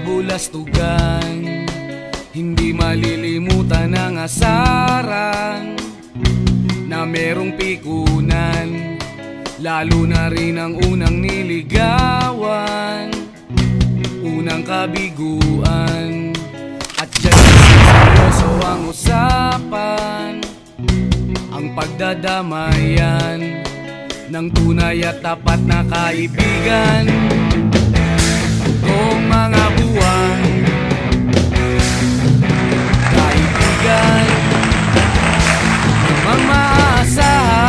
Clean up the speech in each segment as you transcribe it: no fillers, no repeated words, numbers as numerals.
kabulastugan, hindi malilimutan ang asaran na merong pikunan, lalo na rin ang unang niligawan, unang kabiguan. At dyan seryoso ang usapan, ang pagdadamayan ng tunay at tapat na kaibigan. Kung mga buwan, kaibigan, namang maaasahan.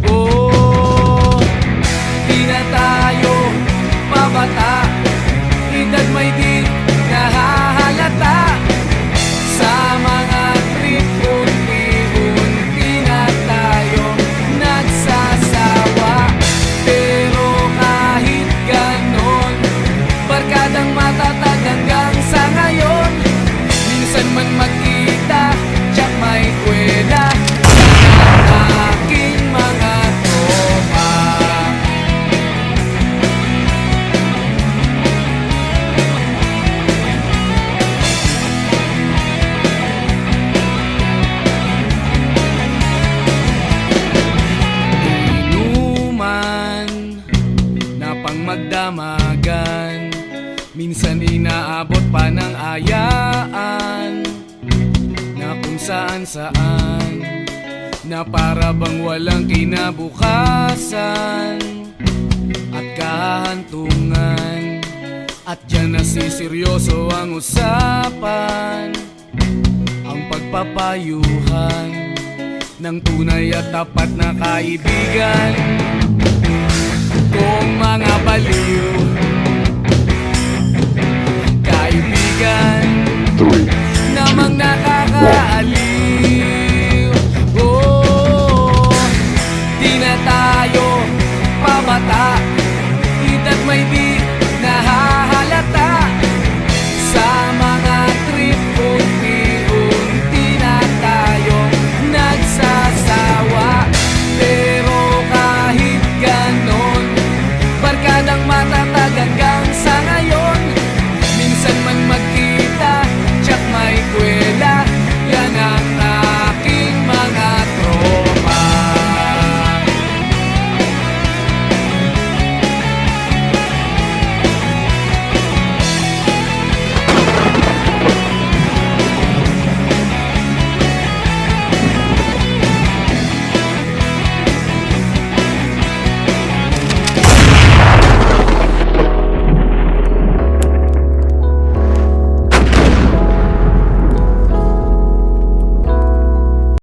Oh, di na tayo pabata, edad may di nahahalata. Sa mga trip, unti-unti na tayo nagsasawa. Pero kahit ganon, barkadang matatag hanggang sa ngayon. Minsan man magkita, tsak may kwela ang aking mga tropa. Inuman na pang magdamagan, minsan inaabot pa ng ayaan na kung saan-saan, na para bang walang kinabukasan at kahantungan. At dyan nasiseryoso ang usapan, ang pagpapayuhan ng tunay at tapat na kaibigan. Kung mga baliw